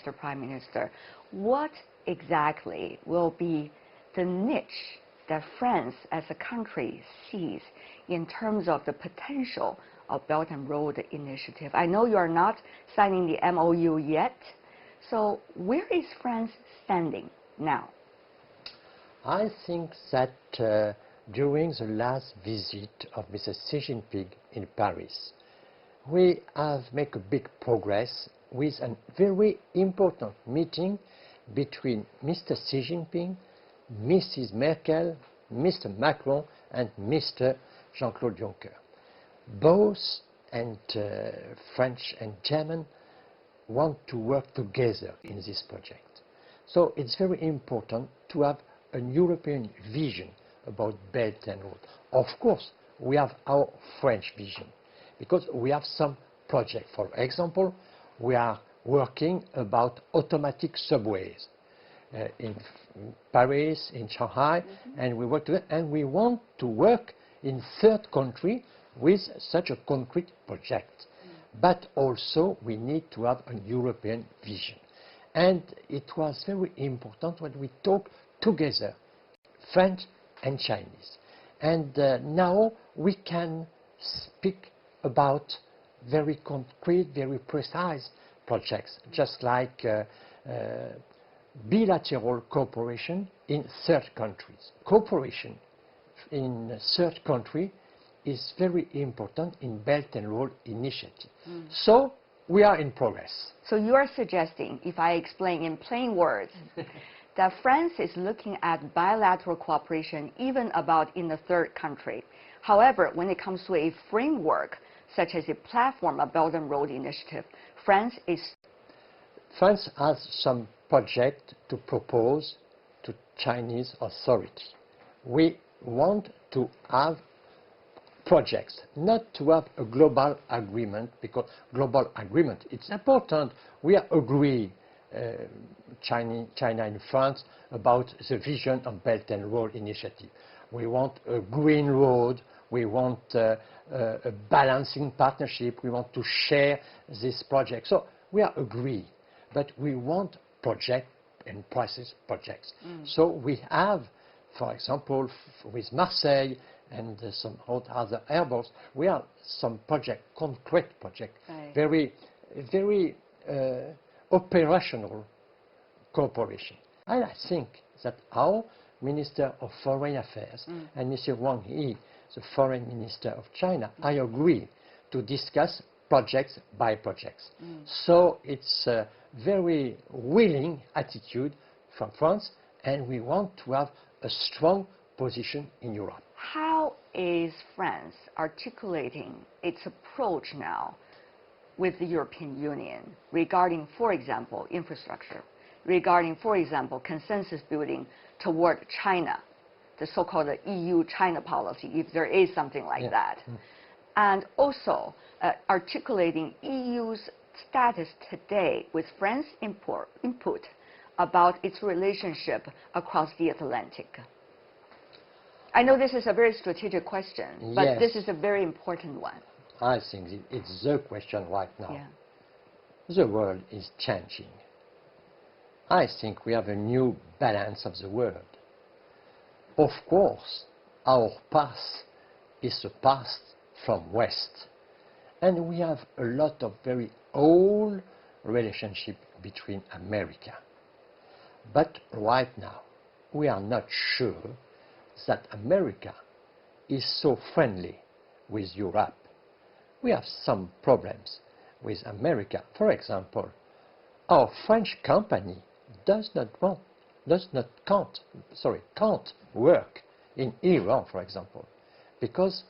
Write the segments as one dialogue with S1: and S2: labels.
S1: Mr. Prime Minister, what exactly will be the niche that France as a country sees in terms of the potential of Belt and Road Initiative? I know you are not signing the MOU yet, so where is France standing now?
S2: I think that during the last visit of Mr. Xi Jinping in Paris, we have made a big progress with a very important meeting between Mr. Xi Jinping, Mrs. Merkel, Mr. Macron and Mr. Jean-Claude Juncker. Both and French and German want to work together in this project. So it's very important to have a European vision about Belt and Road. Of course, we have our French vision because we have some projects. For example, we are working about automatic subways in Paris, in Shanghai, and we work together, and we want to work in third country with such a concrete project. But also we need to have a European vision. And it was very important when we talk together, French and Chinese. And now we can speak about very concrete, very precise projects, just like bilateral cooperation in third countries. Cooperation in third country is very important in Belt and Road Initiative. So we are in progress.
S1: So you are suggesting, if I explain in plain words, that France is looking at bilateral cooperation even about in the third country. However, when it comes to a framework, such as a platform, a Belt and Road Initiative, France
S2: has some project to propose to Chinese authorities. We want to have projects, not to have a global agreement, because global agreement, it's important. We agree, China and France, about the vision of Belt and Road Initiative. We want a green road, we want a balancing partnership, we want to share this project. So we are agree, but we want project and process projects. So we have, for example, with Marseille and some other airports, we have some project, concrete project, very operational cooperation. And I think that our Minister of Foreign Affairs and Mr. Wang Yi, the Foreign Minister of China, I agree to discuss projects by projects. So it's a very willing attitude from France, and we want to have a strong position in Europe.
S1: How is France articulating its approach now with the European Union regarding, for example, infrastructure, regarding, for example, consensus building toward China, the so-called EU-China policy, if there is something like that, and also articulating EU's status today with France's input about its relationship across the Atlantic? I know this is a very strategic question, but this is a very important one.
S2: I think it's the question right now. The world is changing. I think we have a new balance of the world. Of course, our past is the past from West. And we have a lot of very old relationship between America. But right now, we are not sure that America is so friendly with Europe. We have some problems with America. For example, our French company can't work in Iran, for example, because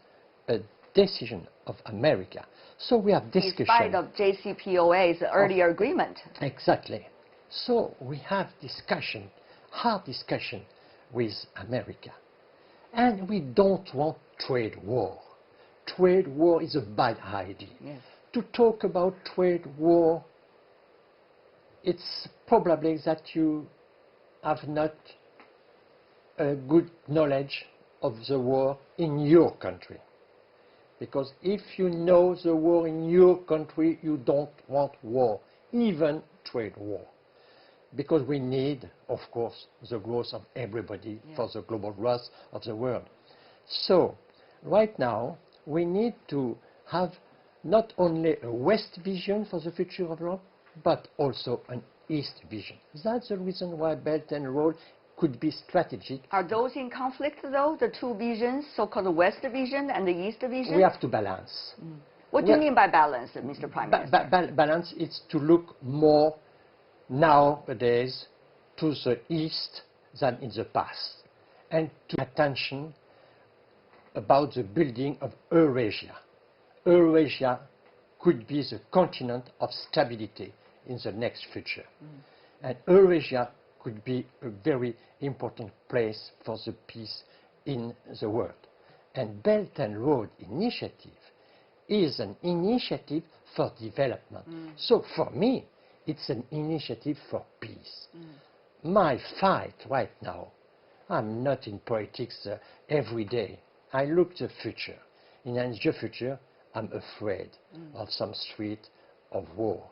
S2: a decision of America. So we have discussion.
S1: In spite of JCPOA's earlier agreement.
S2: Exactly. So we have discussion, hard discussion with America. And we don't want trade war. Trade war is a bad idea. To talk about trade war, it's probably that you have not a good knowledge of the war in your country. Because if you know the war in your country, you don't want war, even trade war. because we need, of course, the growth of everybody for the global growth of the world. So, right now, we need to have not only a West vision for the future of Europe, but also an East vision. That's the reason why Belt and Road could be strategic.
S1: Are those in conflict, though, the two visions, so-called the West vision and the East vision?
S2: We have to balance.
S1: What do you mean by balance, Mr. Prime Minister?
S2: Balance is to look more nowadays to the East than in the past, and to attention about the building of Eurasia. Eurasia could be the continent of stability in the next future. And Eurasia could be a very important place for the peace in the world. And Belt and Road Initiative is an initiative for development. So for me, it's an initiative for peace. My fight right now, I'm not in politics every day. I look to the future. In the future, I'm afraid of some street of war.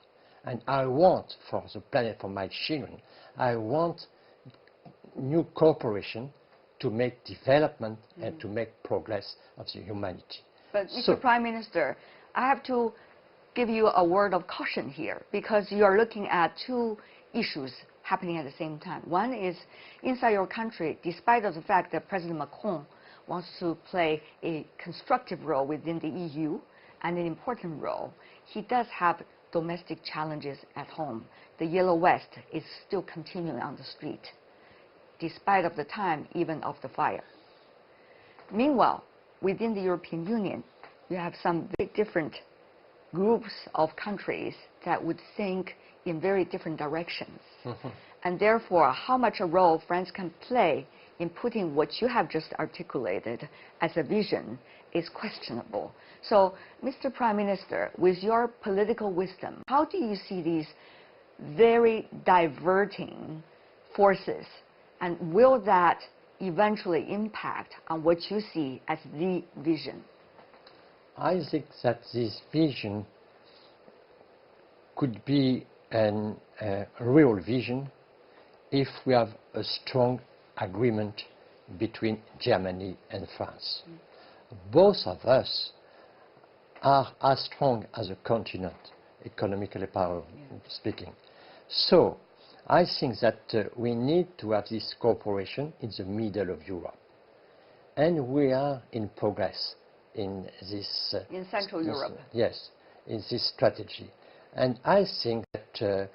S2: And I want, for the planet, for my children, I want new cooperation to make development and to make progress of the humanity.
S1: But Mr. Prime Minister, I have to give you a word of caution here, because you are looking at two issues happening at the same time. One is inside your country, despite of the fact that President Macron wants to play a constructive role within the EU and an important role, he does have domestic challenges at home. The Yellow Vest is still continuing on the street, despite of the time even of the fire. Meanwhile, within the European Union, you have some very different groups of countries that would think in very different directions. And therefore, how much a role France can play in putting what you have just articulated as a vision is questionable. So, Mr. Prime Minister, with your political wisdom, how do you see these very diverting forces, and will that eventually impact on what you see as the vision?
S2: I think that this vision could be a real vision if we have a strong agreement between Germany and France. Both of us are as strong as a continent, economically speaking. So I think that we need to have this cooperation in the middle of Europe. And we are in progress in this...
S1: in Central Europe.
S2: Yes, in this strategy. And I think that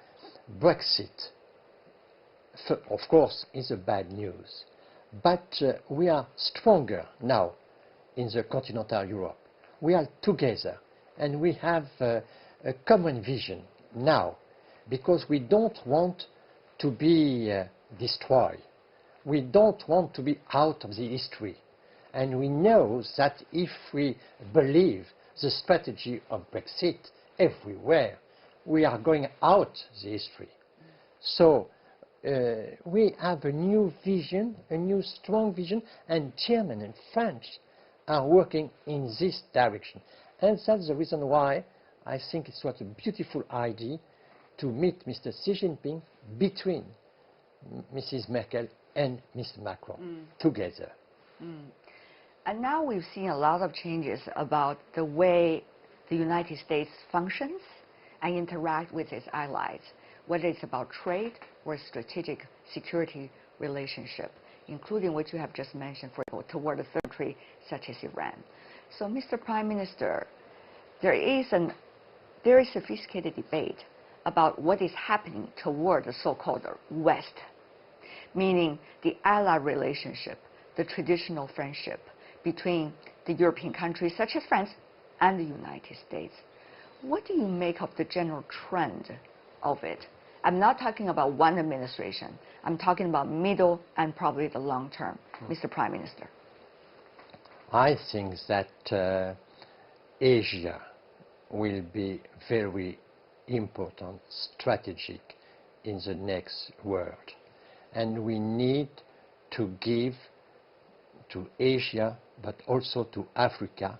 S2: Brexit, of course, is a bad news. But we are stronger now in the continental Europe. We are together, and we have a common vision now, because we don't want to be destroyed. We don't want to be out of the history. And we know that if we believe the strategy of Brexit everywhere, we are going out the history. So we have a new vision, a new strong vision, and German and French are working in this direction. And that's the reason why I think it was a beautiful idea to meet Mr. Xi Jinping between Mrs. Merkel and Mr. Macron together.
S1: And now we've seen a lot of changes about the way the United States functions and interact with its allies, whether it's about trade or strategic security relationship, including what you have just mentioned toward a third country such as Iran. So, Mr. Prime Minister, there is a very sophisticated debate about what is happening toward the so-called West, meaning the ally relationship, the traditional friendship between the European countries such as France and the United States. What do you make of the general trend of it? I'm not talking about one administration. I'm talking about middle and probably the long term, Mr. Prime Minister.
S2: I think that Asia will be very important, strategic in the next world. And we need to give to Asia, but also to Africa,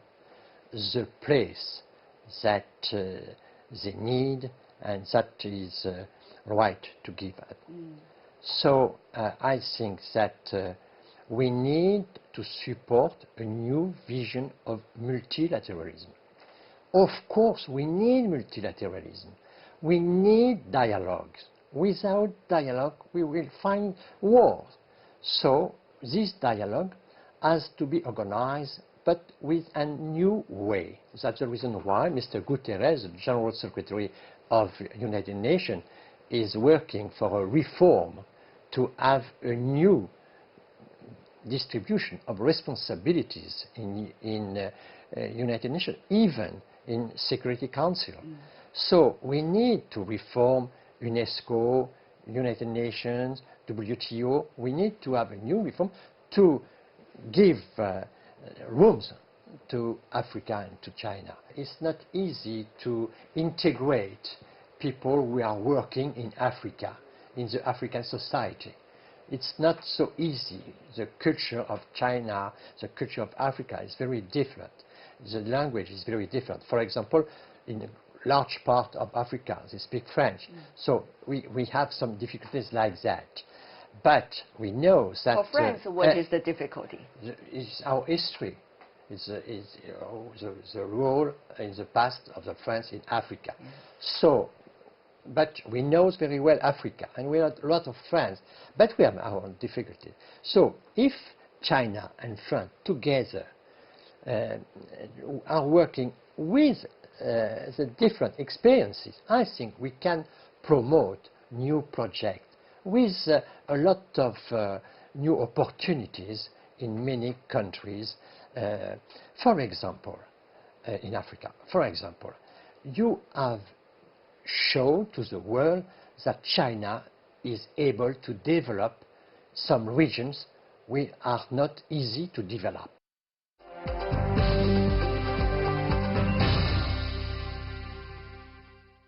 S2: the place that they need and that is right to give up. So I think that we need to support a new vision of multilateralism. Of course, we need multilateralism. We need dialogues. Without dialogue, we will find wars. So this dialogue has to be organized, but with a new way. That's the reason why Mr. Guterres, the General Secretary of the United Nations, is working for a reform to have a new distribution of responsibilities in United Nations, even in Security Council. So we need to reform UNESCO, United Nations, WTO. We need to have a new reform to give rooms to Africa and to China. It's not easy to integrate people who are working in Africa, in the African society. It's not so easy. The culture of China, the culture of Africa is very different. The language is very different. For example, in a large part of Africa, they speak French. So we have some difficulties like that. But we know that...
S1: For France, what is the difficulty?
S2: It's our history. It's the role in the past of the France in Africa. So, but we know very well Africa, and we have a lot of friends, but we have our own difficulties. So if China and France together are working with the different experiences, I think we can promote new projects with a lot of new opportunities in many countries. For example, in Africa, for example, you have shown to the world that China is able to develop some regions which are not easy to develop.